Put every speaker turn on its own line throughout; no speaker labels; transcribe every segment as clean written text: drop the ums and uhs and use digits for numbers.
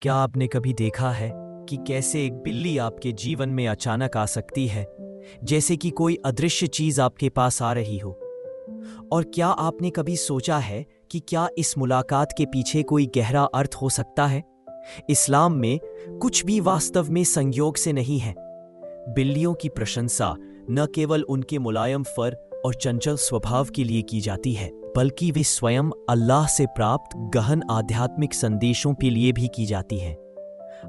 क्या आपने कभी देखा है कि कैसे एक बिल्ली आपके जीवन में अचानक आ सकती है, जैसे कि कोई अदृश्य चीज आपके पास आ रही हो? और क्या आपने कभी सोचा है कि क्या इस मुलाकात के पीछे कोई गहरा अर्थ हो सकता है? इस्लाम में कुछ भी वास्तव में संयोग से नहीं है। बिल्लियों की प्रशंसा न केवल उनके मुलायम फर और चंचल स्वभाव के लिए की जाती है, बल्कि वे स्वयं अल्लाह से प्राप्त गहन आध्यात्मिक संदेशों के लिए भी की जाती है।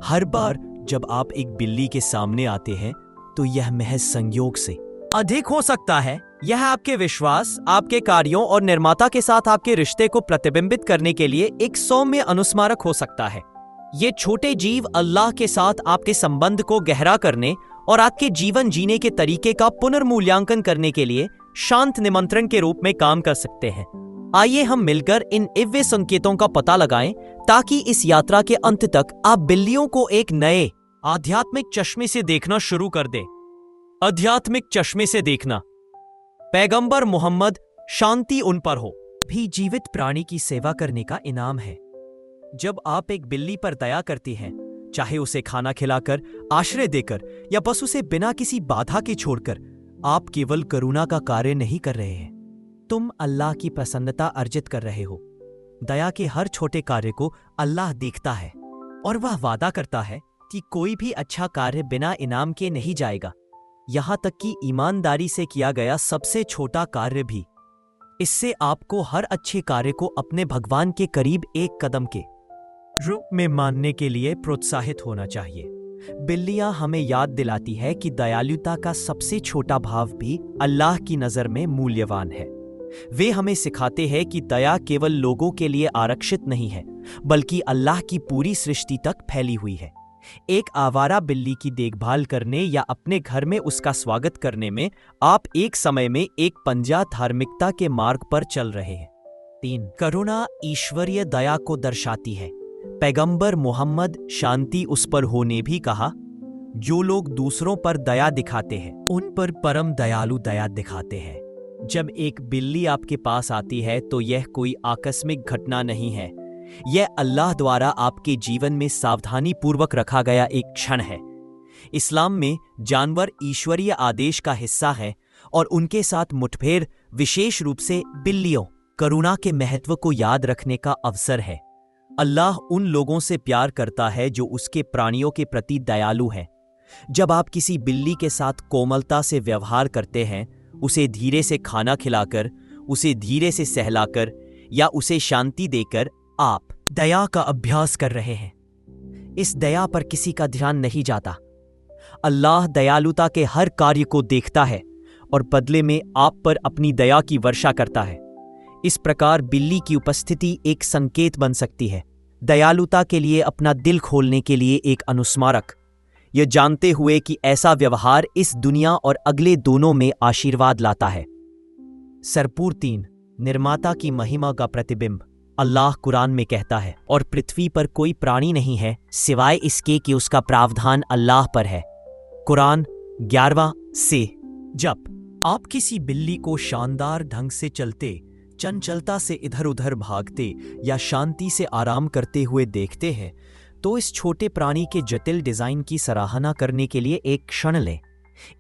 हर बार जब आप एक बिल्ली के सामने आते हैं तो यह महज संयोग से अधिक हो सकता है। यह आपके विश्वास, आपके कार्यों और निर्माता के साथ आपके रिश्ते को प्रतिबिंबित करने के लिए एक सौम्य अनुस्मारक हो सकता है। ये छोटे जीव अल्लाह के साथ आपके संबंध को गहरा करने और आपके जीवन जीने के तरीके का पुनर्मूल्यांकन करने के लिए शांत निमंत्रण के रूप में काम कर सकते हैं। आइए हम मिलकर इन दिव्य संकेतों का पता लगाएं ताकि इस यात्रा के अंत तक आप बिल्लियों को एक नए आध्यात्मिक चश्मे से देखना शुरू कर दें। आध्यात्मिक चश्मे से देखना। पैगंबर मोहम्मद, शांति उन पर हो, भी जीवित प्राणी की सेवा करने का इनाम है। जब आप एक बिल्ली पर दया करती हैं, चाहे उसे खाना खिलाकर, आश्रय देकर या बस उसे बिना किसी बाधा के छोड़कर, आप केवल करुणा का कार्य नहीं कर रहे हैं, तुम अल्लाह की प्रसन्नता अर्जित कर रहे हो। दया के हर छोटे कार्य को अल्लाह देखता है और वह वादा करता है कि कोई भी अच्छा कार्य बिना इनाम के नहीं जाएगा, यहां तक कि ईमानदारी से किया गया सबसे छोटा कार्य भी। इससे आपको हर अच्छे कार्य को अपने भगवान के करीब एक कदम के रूप में मानने के लिए प्रोत्साहित होना चाहिए। बिल्लियां हमें याद दिलाती है कि दयालुता का सबसे छोटा भाव भी अल्लाह की नजर में मूल्यवान है। वे हमें सिखाते हैं कि दया केवल लोगों के लिए आरक्षित नहीं है, बल्कि अल्लाह की पूरी सृष्टि तक फैली हुई है। एक आवारा बिल्ली की देखभाल करने या अपने घर में उसका स्वागत करने में आप एक समय में एक पंजा धार्मिकता के मार्ग पर चल रहे हैं। 3. करुणा ईश्वरीय दया को दर्शाती है। पैगंबर मोहम्मद, शांति उस पर हो, ने भी कहा, जो लोग दूसरों पर दया दिखाते हैं उन पर परम दयालु दया दिखाते हैं। जब एक बिल्ली आपके पास आती है तो यह कोई आकस्मिक घटना नहीं है, यह अल्लाह द्वारा आपके जीवन में सावधानी पूर्वक रखा गया एक क्षण है। इस्लाम में जानवर ईश्वरीय आदेश का हिस्सा है और उनके साथ मुठभेड़ विशेष रूप से बिल्लियों करुणा के महत्व को याद रखने का अवसर है। अल्लाह उन लोगों से प्यार करता है जो उसके प्राणियों के प्रति दयालु हैं। जब आप किसी बिल्ली के साथ कोमलता से व्यवहार करते हैं, उसे धीरे से खाना खिलाकर, उसे धीरे से सहलाकर या उसे शांति देकर, आप दया का अभ्यास कर रहे हैं। इस दया पर किसी का ध्यान नहीं जाता। अल्लाह दयालुता के हर कार्य को देखता है और बदले में आप पर अपनी दया की वर्षा करता है। इस प्रकार बिल्ली की उपस्थिति एक संकेत बन सकती है, दयालुता के लिए अपना दिल खोलने के लिए एक अनुस्मारक, यह जानते हुए कि ऐसा व्यवहार इस दुनिया और अगले दोनों में आशीर्वाद लाता है। सरपूर 3. निर्माता की महिमा का प्रतिबिंब। अल्लाह कुरान में कहता है, और पृथ्वी पर कोई प्राणी नहीं है सिवाय इसके कि उसका प्रावधान अल्लाह पर है। कुरान 11 से। जब आप किसी बिल्ली को शानदार ढंग से चलते, चंचलता से इधर उधर भागते या शांति से आराम करते हुए देखते हैं, तो इस छोटे प्राणी के जटिल डिजाइन की सराहना करने के लिए एक क्षण लें।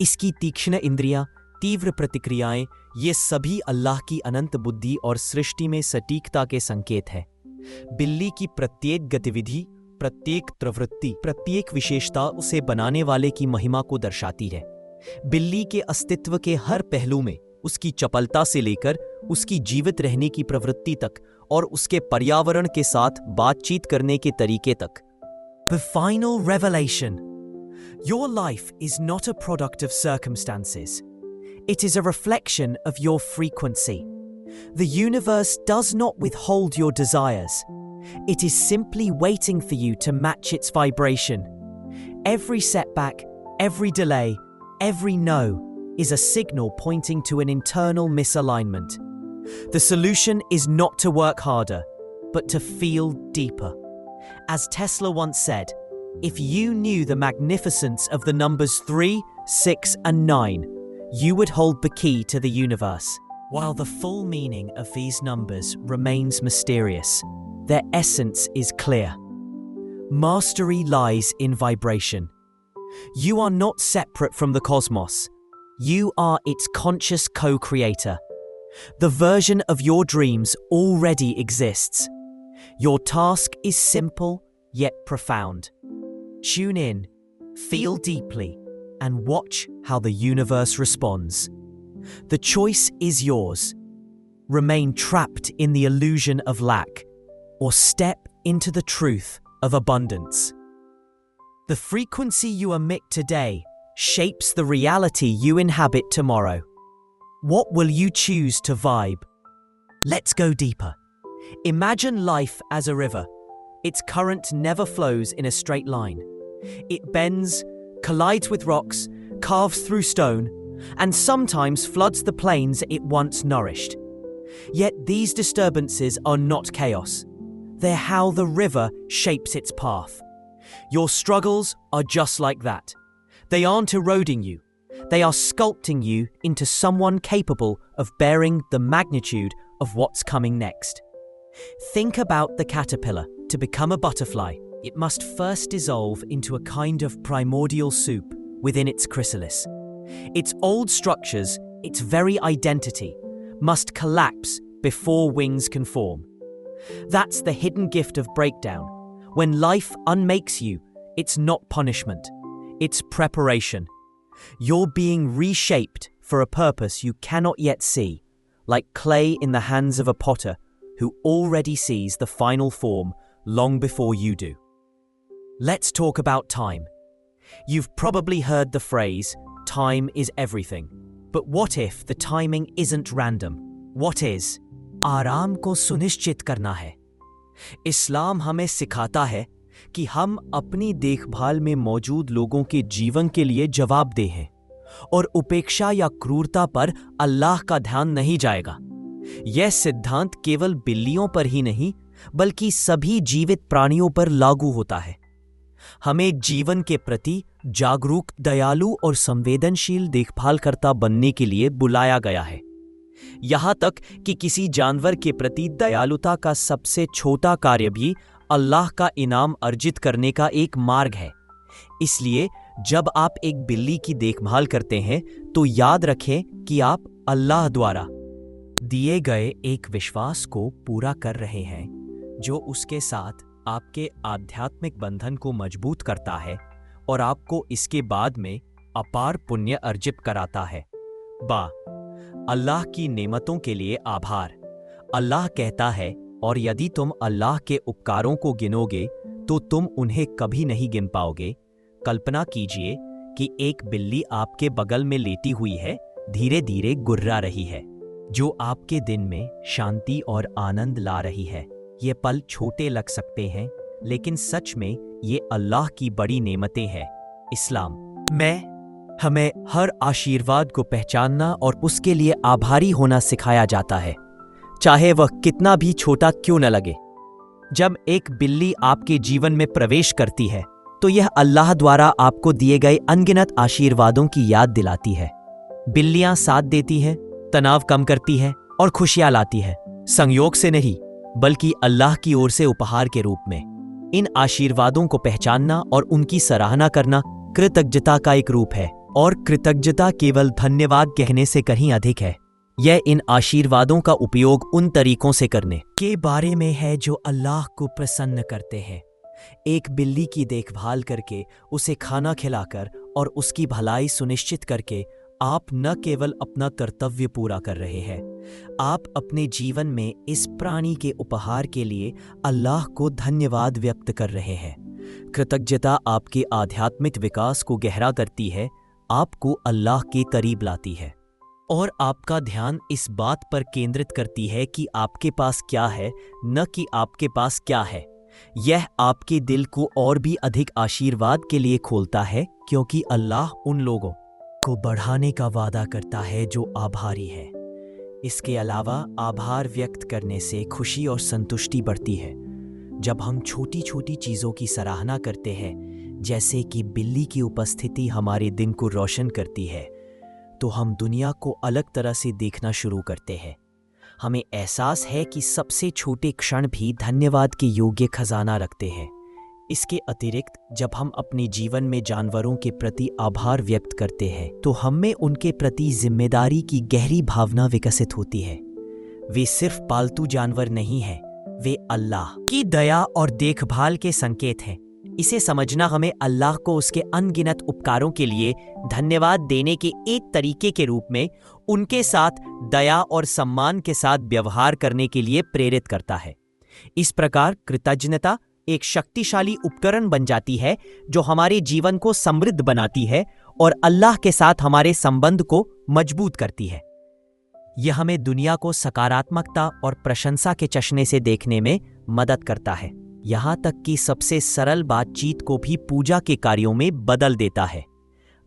इसकी तीक्ष्ण इंद्रियां, तीव्र प्रतिक्रियाएं, ये सभी अल्लाह की अनंत बुद्धि और सृष्टि में सटीकता के संकेत हैं। बिल्ली की प्रत्येक गतिविधि, प्रत्येक प्रवृत्ति, प्रत्येक विशेषता उसे बनाने वाले की महिमा को दर्शाती है। बिल्ली के अस्तित्व के हर पहलू में, उसकी चपलता से लेकर उसकी जीवित रहने की प्रवृत्ति तक और उसके पर्यावरण के साथ बातचीत करने के तरीके तक। The final revelation. Your life is not a product of circumstances. It is a reflection of your frequency. The universe does not withhold your desires. It is simply waiting for you to match its vibration. Every setback, every delay, every no is a signal pointing to an internal misalignment. The solution is not to work harder, but to feel deeper. As Tesla once said, if you knew the magnificence of the numbers 3, 6, and 9, you would hold the key to the universe. While the full meaning of these numbers remains mysterious, their essence is clear. Mastery lies in vibration. You are not separate from the cosmos. You are its conscious co-creator. The version of your dreams already exists. Your task is simple yet profound. Tune in, feel deeply, and watch how the universe responds. The choice is yours. Remain trapped in the illusion of lack, or step into the truth of abundance. The frequency you emit today shapes the reality you inhabit tomorrow. What will you choose to vibe? Let's go deeper. Imagine life as a river. Its current never flows in a straight line. It bends, collides with rocks, carves through stone, and sometimes floods the plains it once nourished. Yet these disturbances are not chaos. They're how the river shapes its path. Your struggles are just like that. They aren't eroding you. They are sculpting you into someone capable of bearing the magnitude of what's coming next. Think about the caterpillar. To become a butterfly, it must first dissolve into a kind of primordial soup within its chrysalis. Its old structures, its very identity, must collapse before wings can form. That's the hidden gift of breakdown. When life unmakes you, it's not punishment, it's preparation. You're being reshaped for a purpose you cannot yet see, like clay in the hands of a potter who already sees the final form long before you do. Let's talk about time. You've probably heard the phrase, time is everything. But what if the timing isn't random? What is? आराम को सुनिश्चित करना है। इस्लाम हमें सिखाता है कि हम अपनी देखभाल में मौजूद लोगों के जीवन के लिए जवाबदेह हैं और उपेक्षा या क्रूरता पर अल्लाह का ध्यान नहीं जाएगा। यह सिद्धांत केवल बिल्लियों पर ही नहीं बल्कि सभी जीवित प्राणियों पर लागू होता है। हमें जीवन के प्रति जागरूक, दयालु और संवेदनशील देखभालकर्ता बनने के लिए बुलाया गया है। यहाँ तक कि किसी जानवर के प्रति दयालुता का सबसे छोटा कार्य भी अल्लाह का इनाम अर्जित करने का एक मार्ग है। इसलिए जब आप एक बिल्ली की देखभाल करते हैं तो याद रखें कि आप अल्लाह द्वारा दिए गए एक विश्वास को पूरा कर रहे हैं, जो उसके साथ आपके आध्यात्मिक बंधन को मजबूत करता है और आपको इसके बाद में अपार पुण्य अर्जित कराता है। अल्लाह की नेमतों के लिए आभार। अल्लाह कहता है, और यदि तुम अल्लाह के उपकारों को गिनोगे तो तुम उन्हें कभी नहीं गिन पाओगे। कल्पना कीजिए कि एक बिल्ली आपके बगल में लेटी हुई है, धीरे धीरे गुर्रा रही है, जो आपके दिन में शांति और आनंद ला रही है। ये पल छोटे लग सकते हैं, लेकिन सच में ये अल्लाह की बड़ी नेमतें हैं। इस्लाम में हमें हर आशीर्वाद को पहचानना और उसके लिए आभारी होना सिखाया जाता है, चाहे वह कितना भी छोटा क्यों न लगे। जब एक बिल्ली आपके जीवन में प्रवेश करती है तो यह अल्लाह द्वारा आपको दिए गए अनगिनत आशीर्वादों की याद दिलाती है। बिल्लियां साथ देती हैं, तनाव कम करती हैं और खुशियां लाती हैं, संयोग से नहीं बल्कि अल्लाह की ओर से उपहार के रूप में। इन आशीर्वादों को पहचानना और उनकी सराहना करना कृतज्ञता का एक रूप है, और कृतज्ञता केवल धन्यवाद कहने से कहीं अधिक है। यह इन आशीर्वादों का उपयोग उन तरीकों से करने के बारे में है जो अल्लाह को प्रसन्न करते हैं। एक बिल्ली की देखभाल करके, उसे खाना खिलाकर और उसकी भलाई सुनिश्चित करके आप न केवल अपना कर्तव्य पूरा कर रहे हैं, आप अपने जीवन में इस प्राणी के उपहार के लिए अल्लाह को धन्यवाद व्यक्त कर रहे हैं। कृतज्ञता आपके आध्यात्मिक विकास को गहरा करती है, आपको अल्लाह के करीब लाती है और आपका ध्यान इस बात पर केंद्रित करती है कि आपके पास क्या है, न कि आपके पास क्या है। यह आपके दिल को और भी अधिक आशीर्वाद के लिए खोलता है, क्योंकि अल्लाह उन लोगों को बढ़ाने का वादा करता है जो आभारी है। इसके अलावा आभार व्यक्त करने से खुशी और संतुष्टि बढ़ती है। जब हम छोटी छोटी चीज़ों की सराहना करते हैं, जैसे कि बिल्ली की उपस्थिति हमारे दिन को रोशन करती है, तो हम दुनिया को अलग तरह से देखना शुरू करते हैं। हमें एहसास है कि सबसे छोटे क्षण भी धन्यवाद के योग्य खजाना रखते हैं। इसके अतिरिक्त जब हम अपने जीवन में जानवरों के प्रति आभार व्यक्त करते हैं तो हम में उनके प्रति जिम्मेदारी की गहरी भावना विकसित होती है। वे सिर्फ पालतू जानवर नहीं हैं, वे अल्लाह की दया और देखभाल के संकेत हैं। इसे समझना हमें अल्लाह को उसके अनगिनत उपकारों के लिए धन्यवाद देने के एक तरीके के रूप में उनके साथ दया और सम्मान के साथ व्यवहार करने के लिए प्रेरित करता है। इस प्रकार कृतज्ञता एक शक्तिशाली उपकरण बन जाती है जो हमारे जीवन को समृद्ध बनाती है और अल्लाह के साथ हमारे संबंध को मजबूत करती है। यह हमें दुनिया को सकारात्मकता और प्रशंसा के चश्मे से देखने में मदद करता है, यहाँ तक कि सबसे सरल बातचीत को भी पूजा के कार्यों में बदल देता है।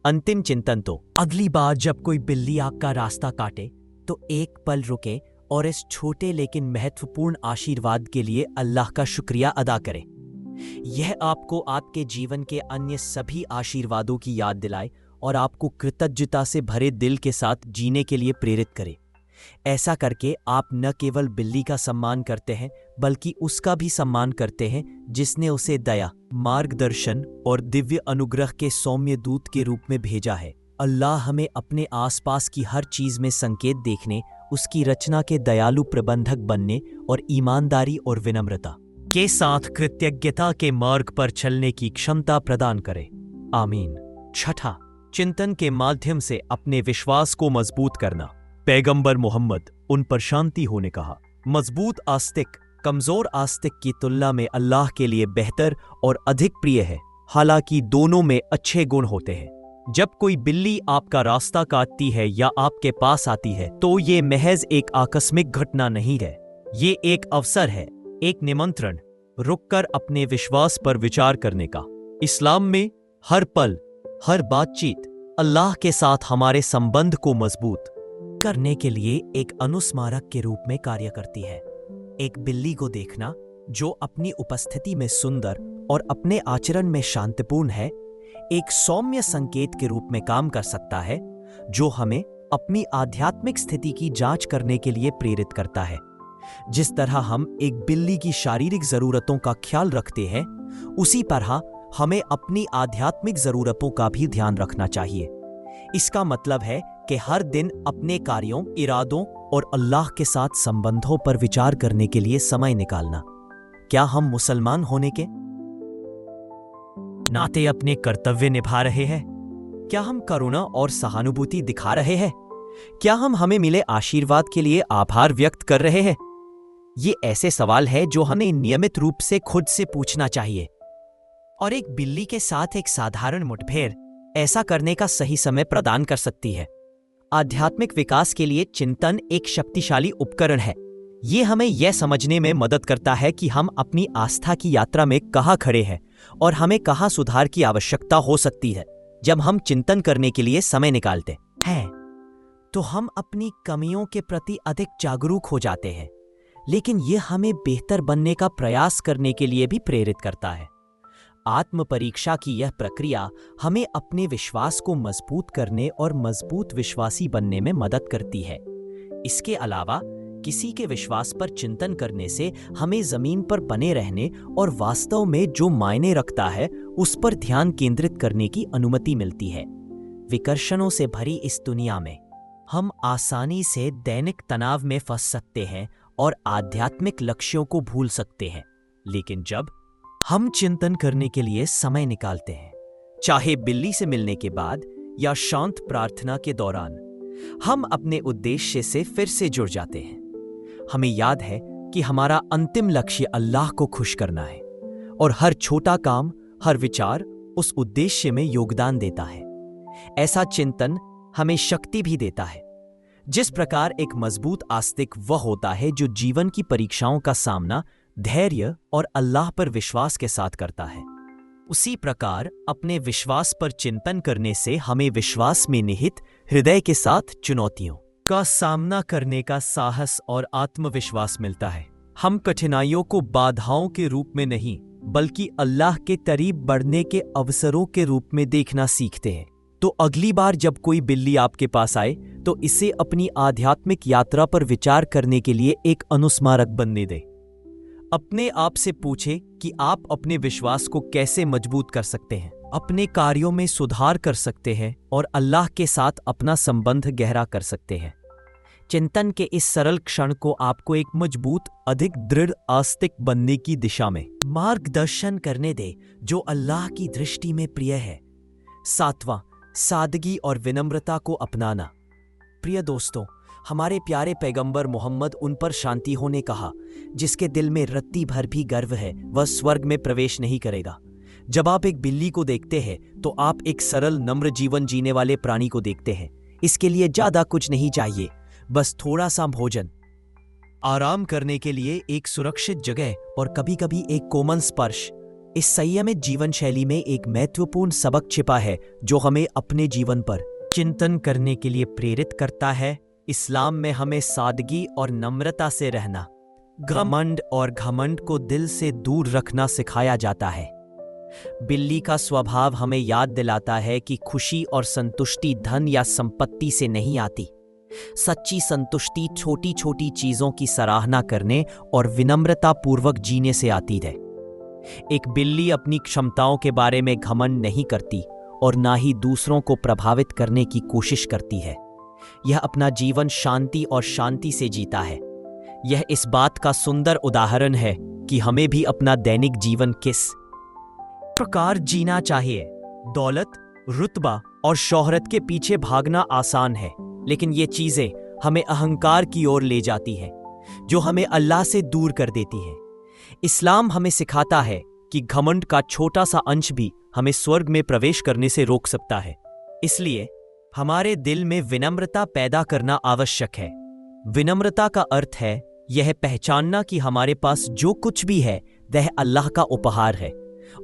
अंतिम चिंतन तो अगली बार जब कोई बिल्ली आपका रास्ता काटे तो एक पल रुके और इस छोटे लेकिन महत्वपूर्ण आशीर्वाद के लिए अल्लाह का शुक्रिया अदा करें। यह आपको आपके जीवन के अन्य सभी आशीर्वादों की याद दिलाए और आपको कृतज्ञता से भरे दिल के साथ जीने के लिए प्रेरित करे। ऐसा करके आप न केवल बिल्ली का सम्मान करते हैं बल्कि उसका भी सम्मान करते हैं जिसने उसे दया, मार्गदर्शन और दिव्य अनुग्रह के सौम्य दूत के रूप में भेजा है। अल्लाह हमें अपने आसपास की हर चीज में संकेत देखने, उसकी रचना के दयालु प्रबंधक बनने और ईमानदारी और विनम्रता के साथ कृतज्ञता के मार्ग पर चलने की क्षमता प्रदान करे। आमीन। छठा, चिंतन के माध्यम से अपने विश्वास को मजबूत करना। पैगंबर मोहम्मद उन पर शांति हो ने कहा, मजबूत आस्तिक कमजोर आस्तिक की तुलना में अल्लाह के लिए बेहतर और अधिक प्रिय है। हालांकि दोनों में अच्छे गुण होते हैं। जब कोई बिल्ली आपका रास्ता काटती है या आपके पास आती है तो ये महज एक आकस्मिक घटना नहीं है, ये एक अवसर है, एक निमंत्रण, रुककर अपने विश्वास पर विचार करने का। इस्लाम में हर पल, हर बातचीत अल्लाह के साथ हमारे संबंध को मजबूत करने के लिए एक अनुस्मारक के रूप में कार्य करती है। एक बिल्ली को देखना जो अपनी उपस्थिति में सुंदर और अपने आचरण में शांतिपूर्ण है, एक सौम्य संकेत के रूप में काम कर सकता है जो हमें अपनी आध्यात्मिक स्थिति की जांच करने के लिए प्रेरित करता है। जिस तरह हम एक बिल्ली की शारीरिक जरूरतों का ख्याल रखते हैं, उसी तरह हमें अपनी आध्यात्मिक जरूरतों का भी ध्यान रखना चाहिए। इसका मतलब है कि हर दिन अपने कार्यों, इरादों और अल्लाह के साथ संबंधों पर विचार करने के लिए समय निकालना। क्या हम मुसलमान होने के नाते अपने कर्तव्य निभा रहे हैं? क्या हम करुणा और सहानुभूति दिखा रहे हैं? क्या हम हमें मिले आशीर्वाद के लिए आभार व्यक्त कर रहे हैं? ये ऐसे सवाल है जो हमें नियमित रूप से खुद से पूछना चाहिए। और एक बिल्ली के साथ एक साधारण मुठभेड़ ऐसा करने का सही समय प्रदान कर सकती है। आध्यात्मिक विकास के लिए चिंतन एक शक्तिशाली उपकरण है। ये हमें यह समझने में मदद करता है कि हम अपनी आस्था की यात्रा में कहाँ खड़े हैं और हमें कहाँ सुधार की आवश्यकता हो सकती है। जब हम चिंतन करने के लिए समय निकालते हैं तो हम अपनी कमियों के प्रति अधिक जागरूक हो जाते हैं, लेकिन यह हमें बेहतर बनने का प्रयास करने के लिए भी प्रेरित करता है। आत्म परीक्षा की यह प्रक्रिया हमें अपने विश्वास को मजबूत करने और मजबूत विश्वासी बनने में मदद करती है। इसके अलावा किसी के विश्वास पर चिंतन करने से हमें जमीन पर बने रहने और वास्तव में जो मायने रखता है उस पर ध्यान केंद्रित करने की अनुमति मिलती है। विकर्षणों से भरी इस दुनिया में हम आसानी से दैनिक तनाव में फंस सकते हैं और आध्यात्मिक लक्ष्यों को भूल सकते हैं। लेकिन जब हम चिंतन करने के लिए समय निकालते हैं, चाहे बिल्ली से मिलने के बाद या शांत प्रार्थना के दौरान, हम अपने उद्देश्य से फिर से जुड़ जाते हैं। हमें याद है कि हमारा अंतिम लक्ष्य अल्लाह को खुश करना है और हर छोटा काम, हर विचार उस उद्देश्य में योगदान देता है। ऐसा चिंतन हमें शक्ति भी देता है। जिस प्रकार एक मजबूत आस्तिक वह होता है जो जीवन की परीक्षाओं का सामना धैर्य और अल्लाह पर विश्वास के साथ करता है, उसी प्रकार अपने विश्वास पर चिंतन करने से हमें विश्वास में निहित हृदय के साथ चुनौतियों का सामना करने का साहस और आत्मविश्वास मिलता है। हम कठिनाइयों को बाधाओं के रूप में नहीं बल्कि अल्लाह के करीब बढ़ने के अवसरों के रूप में देखना सीखते हैं। तो अगली बार जब कोई बिल्ली आपके पास आए तो इसे अपनी आध्यात्मिक यात्रा पर विचार करने के लिए एक अनुस्मारक बनने दें। अपने आप से पूछें कि आप अपने विश्वास को कैसे मजबूत कर सकते हैं, अपने कार्यों में सुधार कर सकते हैं और अल्लाह के साथ अपना संबंध गहरा कर सकते हैं। चिंतन के इस सरल क्षण को आपको एक मजबूत, अधिक दृढ़ आस्तिक बनने की दिशा में मार्गदर्शन करने दे, जो अल्लाह की दृष्टि में प्रिय है। 7वां, सादगी और विनम्रता को अपनाना। प्रिय दोस्तों, हमारे प्यारे पैगंबर मोहम्मद उन पर शांति हो ने कहा, जिसके दिल में रत्ती भर भी गर्व है वह स्वर्ग में प्रवेश नहीं करेगा। जब आप एक बिल्ली को देखते हैं तो आप एक सरल, नम्र जीवन जीने वाले प्राणी को देखते हैं। इसके लिए ज्यादा कुछ नहीं चाहिए, बस थोड़ा सा भोजन, आराम करने के लिए एक सुरक्षित जगह और कभी कभी एक कोमल स्पर्श। इस संयमित जीवन शैली में एक महत्वपूर्ण सबक छिपा है जो हमें अपने जीवन पर चिंतन करने के लिए प्रेरित करता है। इस्लाम में हमें सादगी और नम्रता से रहना, घमंड और घमंड को दिल से दूर रखना सिखाया जाता है। बिल्ली का स्वभाव हमें याद दिलाता है कि खुशी और संतुष्टि धन या संपत्ति से नहीं आती। सच्ची संतुष्टि छोटी छोटी चीजों की सराहना करने और विनम्रता पूर्वक जीने से आती है। एक बिल्ली अपनी क्षमताओं के बारे में घमंड नहीं करती और ना ही दूसरों को प्रभावित करने की कोशिश करती है। यह अपना जीवन शांति और शांति से जीता है। यह इस बात का सुंदर उदाहरण है कि हमें भी अपना दैनिक जीवन किस प्रकार जीना चाहिए। दौलत, रुतबा और शोहरत के पीछे भागना आसान है, लेकिन ये चीजें हमें अहंकार की ओर ले जाती हैं, जो हमें अल्लाह से दूर कर देती हैं। इस्लाम हमें सिखाता है कि घमंड का छोटा सा अंश भी हमें स्वर्ग में प्रवेश करने से रोक सकता है। इसलिए हमारे दिल में विनम्रता पैदा करना आवश्यक है। विनम्रता का अर्थ है यह पहचानना कि हमारे पास जो कुछ भी है वह अल्लाह का उपहार है,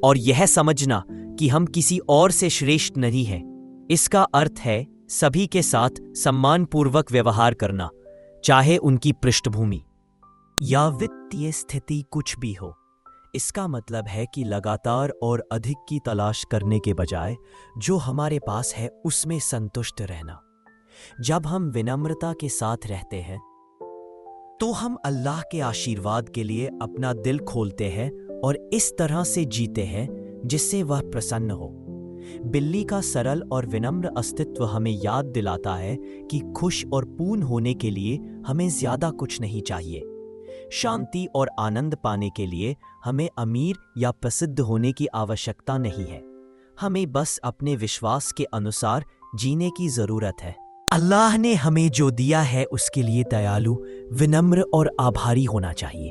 और यह समझना कि हम किसी और से श्रेष्ठ नहीं हैं। इसका अर्थ है सभी के साथ सम्मानपूर्वक व्यवहार करना, चाहे उनकी पृष्ठभूमि या वित्तीय स्थिति कुछ भी हो। इसका मतलब है कि लगातार और अधिक की तलाश करने के बजाय जो हमारे पास है उसमें संतुष्ट रहना। जब हम विनम्रता के साथ रहते हैं तो हम अल्लाह के आशीर्वाद के लिए अपना दिल खोलते हैं और इस तरह से जीते हैं जिससे वह प्रसन्न हो। बिल्ली का सरल और विनम्र अस्तित्व हमें याद दिलाता है कि खुश और पूर्ण होने के लिए हमें ज्यादा कुछ नहीं चाहिए। शांति और आनंद पाने के लिए हमें अमीर या प्रसिद्ध होने की आवश्यकता नहीं है। हमें बस अपने विश्वास के अनुसार जीने की जरूरत है। अल्लाह ने हमें जो दिया है उसके लिए दयालु, विनम्र और आभारी होना चाहिए।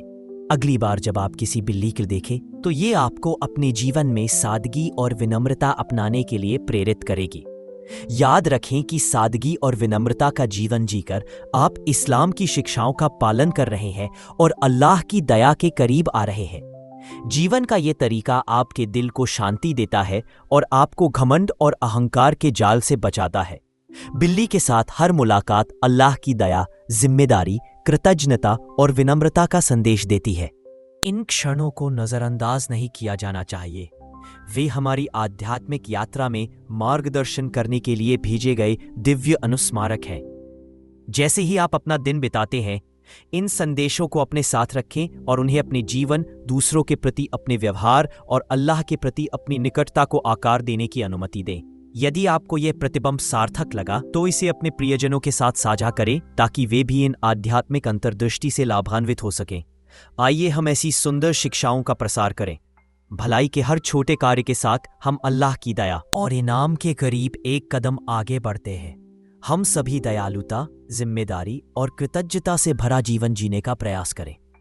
अगली बार जब आप किसी बिल्ली को देखें तो ये आपको अपने जीवन में सादगी और विनम्रता अपनाने के लिए प्रेरित करेगी। याद रखें कि सादगी और विनम्रता का जीवन जीकर आप इस्लाम की शिक्षाओं का पालन कर रहे हैं और अल्लाह की दया के करीब आ रहे हैं। जीवन का ये तरीका आपके दिल को शांति देता है और आपको घमंड और अहंकार के जाल से बचाता है। बिल्ली के साथ हर मुलाकात अल्लाह की दया, जिम्मेदारी, कृतज्ञता और विनम्रता का संदेश देती है। इन क्षणों को नजरअंदाज नहीं किया जाना चाहिए। वे हमारी आध्यात्मिक यात्रा में मार्गदर्शन करने के लिए भेजे गए दिव्य अनुस्मारक हैं। जैसे ही आप अपना दिन बिताते हैं, इन संदेशों को अपने साथ रखें और उन्हें अपने जीवन, दूसरों के प्रति अपने व्यवहार और अल्लाह के प्रति अपनी निकटता को आकार देने की अनुमति दें। यदि आपको यह प्रतिबिंब सार्थक लगा तो इसे अपने प्रियजनों के साथ साझा करें ताकि वे भी इन आध्यात्मिक अंतर्दृष्टि से लाभान्वित हो सकें। आइए हम ऐसी सुंदर शिक्षाओं का प्रसार करें। भलाई के हर छोटे कार्य के साथ हम अल्लाह की दया और इनाम के करीब एक कदम आगे बढ़ते हैं। हम सभी दयालुता, जिम्मेदारी और कृतज्ञता से भरा जीवन जीने का प्रयास करें।